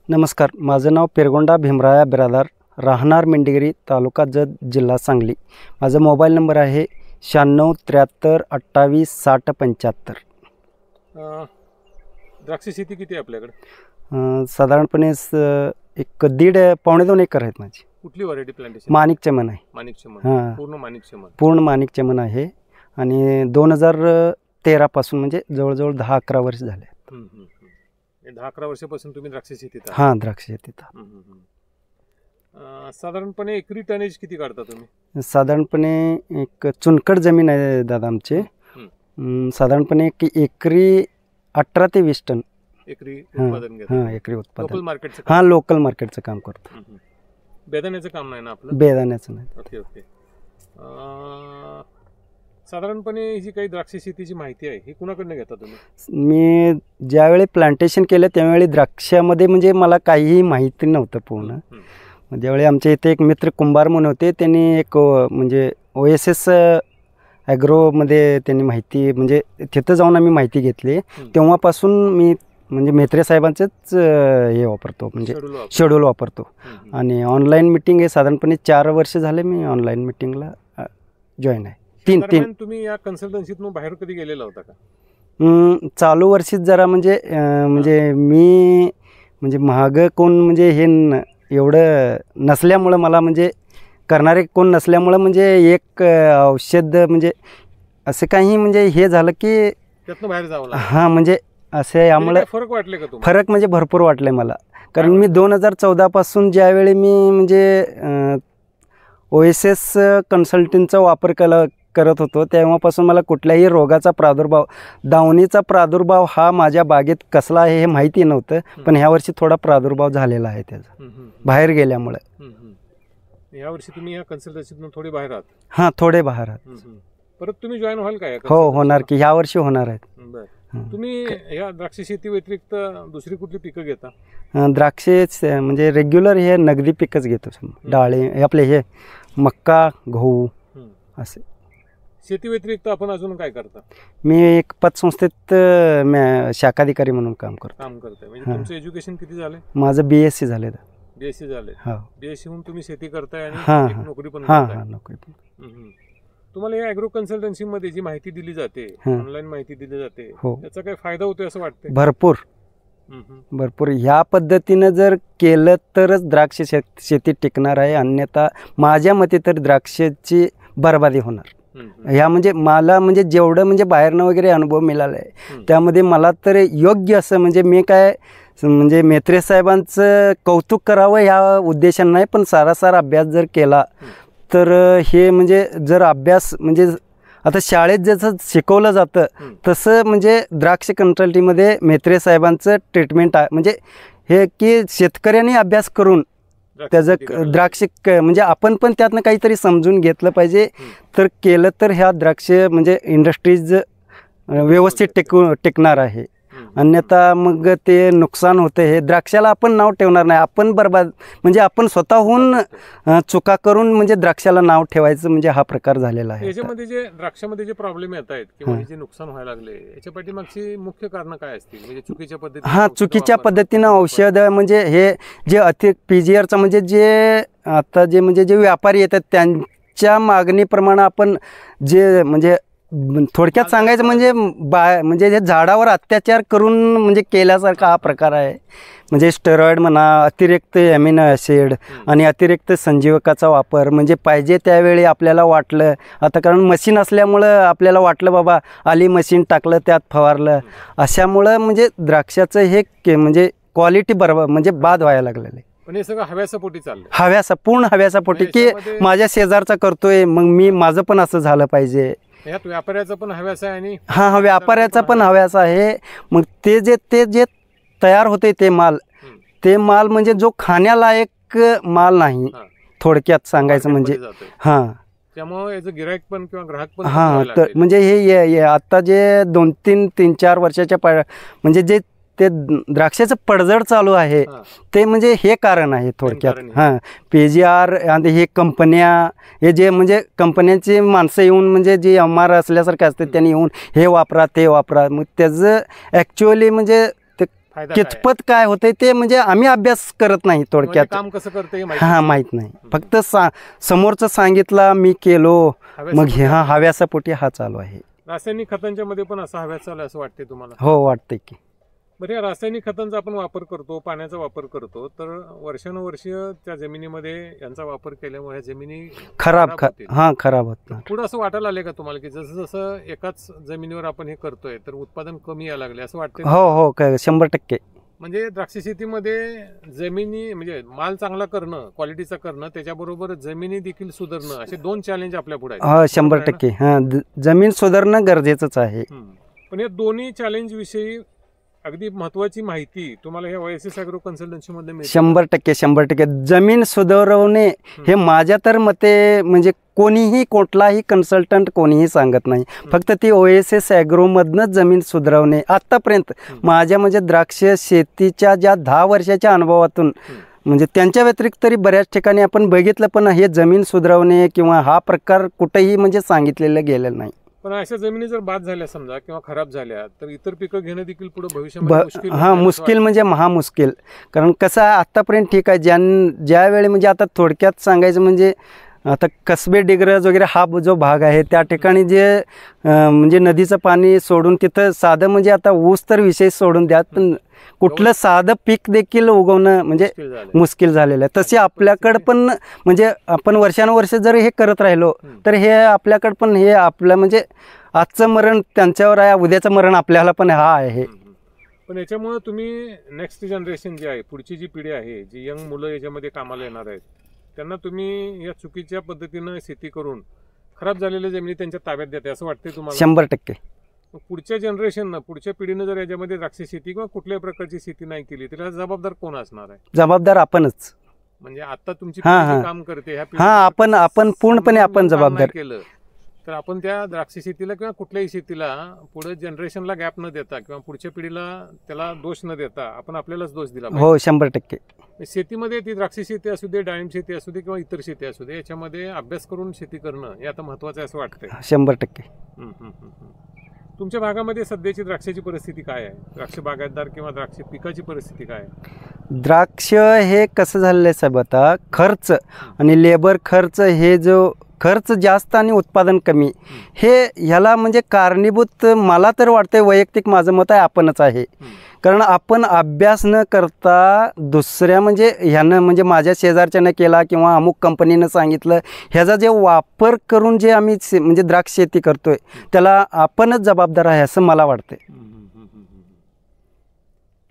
नमस्कार, माझं नाव पेरगोंडा भीमराया बिरादार, राहणार मेंढीगिरी, तालुका जत, जिल्हा सांगली. माझा मोबाईल नंबर आहे 96 73 28 60 75. द्राक्ष शेती किती आहे आपल्याकडे? साधारणपणे एक दीड पावणे 2 एकर आहेत माझी. कुठली व्हरायटी प्लांटेशन? माणिक चमन आहे. माणिक चमन. हां, पूर्ण माणिक चमन. पूर्ण माणिक चमन आहे आणि 2013 पासून म्हणजे जवळजवळ 10-11 वर्ष झाले. 10-11 वर्षापासून तुम्ही द्राक्ष शेतीत आहात? हां, द्राक्ष शेतीत. साधारणपणे एकरी टनेज किती काढता तुम्ही? साधारणपणे एक चुनकड जमीन आहे दादा आमचे. साधारणपणे एक एकरी 18 ते 20 टन एकरी उत्पादन घेता? हां, एकरी उत्पादन. लोकल मार्केटचं? हां, लोकल मार्केटचं काम करतो. बेदाण्याचं काम नाही ना आपलं? बेदाण्याचं नाही. Okay okay. साधारणपणे ही जी काही द्राक्ष शेतीची माहिती आहे ही कुणाकडनं घेता तुम्ही? मी ज्यावेळी प्लांटेशन केलं त्यावेळी द्राक्षामध्ये म्हणजे मला काहीही माहिती नव्हतं पूर्ण. ज्यावेळी आमच्या इथे एक मित्र कुंभार म्हणून होते, त्यांनी एक म्हणजे OSS ॲग्रोमध्ये त्यांनी माहिती म्हणजे तिथं जाऊन आम्ही माहिती घेतली. तेव्हापासून मी म्हणजे म्हेत्रे साहेबांचंच हे वापरतो, म्हणजे शेड्यूल वापरतो. आणि ऑनलाईन मिटिंग हे साधारणपणे 4 वर्ष झाले मी ऑनलाईन मिटिंगला जॉईन आहे. 3 तुम्ही या कन्सल्टन्सीतून बाहेर कधी गेलेला होता का? चालू वर्षीच जरा म्हणजे मी म्हणजे महाग कोण म्हणजे हे एवढं नसल्यामुळं मला म्हणजे करणारे कोण नसल्यामुळं म्हणजे एक औषध म्हणजे असं काही म्हणजे हे झालं की त्यातनं बाहेर जावं लागलं. हां, म्हणजे असे आम्हाला फरक वाटले का तुम्हाला? फरक म्हणजे भरपूर वाटले मला. कारण मी 2014 पासून ज्यावेळी मी म्हणजे OSS कन्सल्टिंगचा वापर करत होतो तेव्हापासून मला कुठल्याही रोगाचा प्रादुर्भाव, दावणीचा प्रादुर्भाव हा माझ्या बागेत कसला आहे हे माहिती नव्हतं. पण ह्या वर्षी थोडा प्रादुर्भाव झालेला आहे त्याचा बाहेर गेल्यामुळे. यावर्षी तुम्ही या कन्सल्टन्सीतून थोडे बाहेर आहात? हां, थोडे बाहेर आहात. परत तुम्ही जॉईन व्हाल का? हो, होणार की ह्या वर्षी होणार आहेत. तुम्ही या द्राक्ष शेती व्यतिरिक्त दुसरी कुठली पिकं घेता? द्राक्षे म्हणजे रेग्युलर हे नगदी पिकच घेतो. डाळे आपले हे मक्का, गहू असे. शेती व्यतिरिक्त आपण अजून काय करता? मी एक पतसंस्थेत शाखाधिकारी म्हणून काम करतोय. म्हणजे तुमचं एज्युकेशन किती झाले? माझं BSc झाले. BSc झाले. हो. BSc होऊन तुम्ही शेती करताय आणि नोकरी पण करताय? हां, नोकरी पण. तुम्हाला या ॲग्रो कन्सल्टन्सी मध्ये जी माहिती दिली जाते, ऑनलाईन माहिती दिली जाते, त्याचा काय फायदा होतोय असं वाटतं? भरपूर. ह्या पद्धतीनं जर केलं तरच द्राक्ष शेती टिकणार आहे, अन्यथा माझ्या मते तर द्राक्षाची बरबादी होणार. ह्या म्हणजे मला म्हणजे जेवढं म्हणजे बाहेरनं वगैरे अनुभव मिळाला आहे त्यामध्ये मला तर योग्य असं म्हणजे मी काय म्हणजे म्हेत्रे साहेबांचं कौतुक करावं ह्या उद्देशानं नाही, पण सारासार अभ्यास जर केला तर हे म्हणजे जर अभ्यास म्हणजे आता शाळेत जसं शिकवलं जातं तसं म्हणजे द्राक्ष कन्सल्टिंगमध्ये म्हेत्रे साहेबांचं ट्रीटमेंट आहे. म्हणजे हे की शेतकऱ्यांनी अभ्यास करून त्याचं द्राक्ष म्हणजे आपण पण त्यातनं काहीतरी समजून घेतलं पाहिजे. तर केलं तर ह्या द्राक्ष म्हणजे इंडस्ट्रीज व्यवस्थित टिकणार आहे. अन्यथा मग ते नुकसान होतं. हे द्राक्षाला आपण नाव ठेवणार नाही, आपण बरबाद म्हणजे आपण स्वतःहून चुका करून म्हणजे द्राक्षाला नाव ठेवायचं म्हणजे हा प्रकार झालेला आहे. याच्यामध्ये जे द्राक्षामध्ये जे प्रॉब्लेम येत आहेत किंवा जे नुकसान व्हायला लागले याच्या पाठीमागची मुख्य कारण काय असतील? म्हणजे चुकीच्या पद्धतीने चुकीच्या पद्धतीनं औषध म्हणजे हे जे PGRचं म्हणजे जे आता जे म्हणजे जे व्यापारी येतात त्यांच्या मागणीप्रमाणे आपण जे म्हणजे थोडक्यात सांगायचं म्हणजे म्हणजे जे झाडावर अत्याचार करून म्हणजे केल्यासारखा हा प्रकार आहे. म्हणजे स्टेरॉइड म्हणा, अतिरिक्त ॲमिनो ॲसिड आणि अतिरिक्त संजीवकाचा वापर म्हणजे पाहिजे त्यावेळी आपल्याला वाटलं. आता कारण मशीन असल्यामुळं आपल्याला वाटलं बाबा आली मशीन टाकलं त्यात फवारलं, अशामुळं म्हणजे द्राक्षाचं हे म्हणजे क्वालिटी बरोबर म्हणजे बाद व्हायला लागलेलं आहे. पण हे सगळं हव्यासापोटी चाललं. पूर्ण हव्यासापोटी की माझ्या शेजारचा करतोय मग मी माझं पण असं झालं पाहिजे. यात व्यापाऱ्याचा पण हव्यास आहे आणि व्यापाऱ्याचा पण हव्यास आहे. मग ते जे तयार होते ते माल म्हणजे जो खाण्यालायक माल नाही, थोडक्यात सांगायचं म्हणजे. त्यामुळे याचं गिराईक पण किंवा ग्राहक पण तर म्हणजे हे आता जे 2-3-4 वर्षाच्या म्हणजे जे ते द्राक्षाचं पडझड चालू आहे ते म्हणजे हे कारण आहे थोडक्यात. PGR आणि हे कंपन्या हे जे म्हणजे कंपन्यांची माणसं येऊन म्हणजे जे MR असल्यासारखं असतं त्यांनी येऊन हे वापरा ते वापरा. मग त्याचं ॲक्च्युअली म्हणजे ते फायदा काय आहे? कितपत काय होतंय ते म्हणजे आम्ही अभ्यास करत नाही म्हणजे थोडक्यात. काम कसं करते हा माहित नाही, फक्त समोरचं सांगितलं मी केलो, मग हे हा हव्यासापोटी हा चालू आहे. रासायनिक खतांच्या मध्ये पण असं हव्यास चालू असं वाटते तुम्हाला? हो वाटतंय की. बरं, या रासायनिक खतांचा आपण वापर करतो, पाण्याचा वापर करतो, तर वर्षानुवर्ष त्या जमिनीमध्ये यांचा वापर केल्यामुळे जमिनी खराब होतील. खराब होत ना. पुढे असं वाटायला आले का तुम्हाला की जसं जसं एकाच जमिनीवर आपण हे करतोय तर उत्पादन कमी यायला लागले असं वाटतं? हो 100%. म्हणजे द्राक्ष शेतीमध्ये जमिनी म्हणजे माल चांगला करणं, क्वालिटीचा करणं, त्याच्याबरोबर जमिनी देखील सुधारणं, असे 2 चॅलेंज आपल्या पुढे आहेत. हो 100%. हा जमीन सुधारणं गरजेचंच आहे. पण या दोन्ही चॅलेंज विषयी अगदी महत्वाची माहिती तुम्हाला ह्या ओएसिस ॲग्रो कन्सल्टन्सी मध्ये मिळते? 100%. जमीन सुधारवणे हे माझ्या तर मते म्हणजे कोणीही कुठलाही कन्सल्टंट कोणीही सांगत नाही, फक्त ती OSS ॲग्रोमधनंच जमीन सुधारवणे. आत्तापर्यंत माझ्या म्हणजे द्राक्ष शेतीच्या ज्या 10 वर्षाच्या अनुभवातून म्हणजे त्यांच्या व्यतिरिक्त तरी बऱ्याच ठिकाणी आपण बघितलं, पण हे जमीन सुधारवणे किंवा हा प्रकार कुठेही म्हणजे सांगितलेलं गेलेलं नाही. पण अशा जमिनी जर बाद झाल्या समजा किंवा खराब झाल्या तर इतर पिकं घेणं देखील पुढे भविष्यामध्ये मुश्किल मुश्किल म्हणजे महामुश्किल. कारण कसं आहे आत्तापर्यंत ठीक आहे, ज्या वेळी म्हणजे आता थोडक्यात सांगायचं म्हणजे आता कसबे डिग्रज वगैरे हा जो भाग आहे त्या ठिकाणी जे म्हणजे नदीचं पाणी सोडून तिथं साधं म्हणजे आता ऊस तर विषय सोडून द्या, पण कुठलं साधं पीक देखील उगवणं म्हणजे मुश्किल झालेलं आहे. तसे आपल्याकडं पण म्हणजे आपण वर्षानुवर्ष जर हे करत राहिलो तर हे आपल्याकडं पण हे आपलं म्हणजे आजचं मरण त्यांच्यावर आहे, उद्याचं मरण आपल्याला पण हा आहे. पण याच्यामुळे तुम्ही नेक्स्ट जनरेशन जी आहे, पुढची जी पिढी आहे, जी यंग मुलं याच्यामध्ये कामाला येणार आहेत, त्यांना तुम्ही या चुकीच्या पद्धतीनं शेती करून खराब झालेल्या जमिनी त्यांच्या ताब्यात देते असं वाटतंय तुम्हाला? 100%. पुढच्या जनरेशननं, पुढच्या पिढीनं जर याच्यामध्ये द्राक्ष शेती किंवा कुठल्याही प्रकारची शेती नाही केली तर जबाबदार कोण असणार आहे? जबाबदार आपणच. म्हणजे आता तुमची पिढी काम करते आपण पूर्णपणे आपण जबाबदार केलं तर आपण त्या द्राक्ष शेतीला किंवा कुठल्याही शेतीला पुढे जनरेशनला गॅप न देता किंवा पुढच्या पिढीला त्याला दोष न देता आपण आपल्यालाच दोष दिला पाहिजे. हो 100%. शेतीमध्ये ती द्राक्ष शेती असू दे, डाळिंब शेती असू दे किंवा इतर शेती असू दे, याच्यामध्ये अभ्यास करून शेती करणं हे आता महत्वाचं आहे असं वाटतंय? 100%. तुमच्या भागामध्ये सध्याची द्राक्षाची परिस्थिती काय आहे? द्राक्ष बागायतदार किंवा द्राक्ष पिकाची परिस्थिती काय आहे? द्राक्ष हे कसं झालेलं आहे साहेब, आता खर्च आणि लेबर खर्च हे जो खर्च जास्त आणि उत्पादन कमी, हे ह्याला म्हणजे कारणीभूत मला तर वाटतंय, वैयक्तिक माझं मत आहे, आपणच आहे. कारण आपण अभ्यास न करता दुसऱ्या म्हणजे ह्यानं म्हणजे माझ्या शेजारच्यानं केला किंवा अमुक कंपनीनं सांगितलं, ह्याचा जे वापर करून जे आम्ही म्हणजे द्राक्ष शेती करतोय त्याला आपणच जबाबदार आहे असं मला वाटतंय.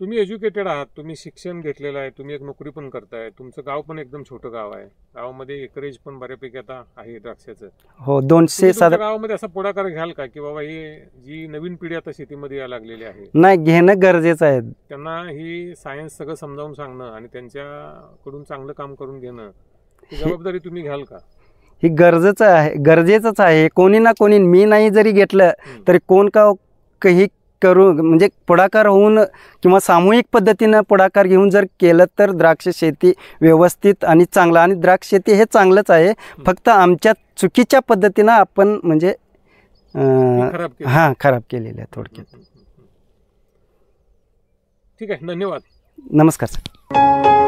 तुम्ही एज्युकेटेड आहात, तुम्ही शिक्षण घेतलेलं आहे, तुम्ही एक नोकरी पण करताय, तुमचं गाव पण एकदम छोटं गाव आहे, गावामध्ये एकरेज पण बऱ्यापैकी आता आहे द्राक्षाचं. हो 200 गावामध्ये असा पुढाकार घ्याल का की बाबा ही जी नवीन पिढी आता शेतीमध्ये यायला लागलेली आहे नाही घेणं गरजेचं आहे, त्यांना ही सायन्स सगळं समजावून सांगणं आणि त्यांच्याकडून चांगलं काम करून घेणं ही जबाबदारी तुम्ही घ्याल का? ही गरजेचंच आहे. कोणी ना कोणी, मी नाही जरी घेतलं तरी कोण का काही करू म्हणजे पुढाकार होऊन किंवा सामूहिक पद्धतीनं पुढाकार घेऊन जर केलं तर द्राक्ष शेती व्यवस्थित आणि चांगलं, आणि द्राक्ष शेती हे चांगलंच आहे, फक्त आमच्या चुकीच्या पद्धतीनं आपण म्हणजे खराब केलेलं आहे थोडक्यात. ठीक आहे, धन्यवाद. नमस्कार सर.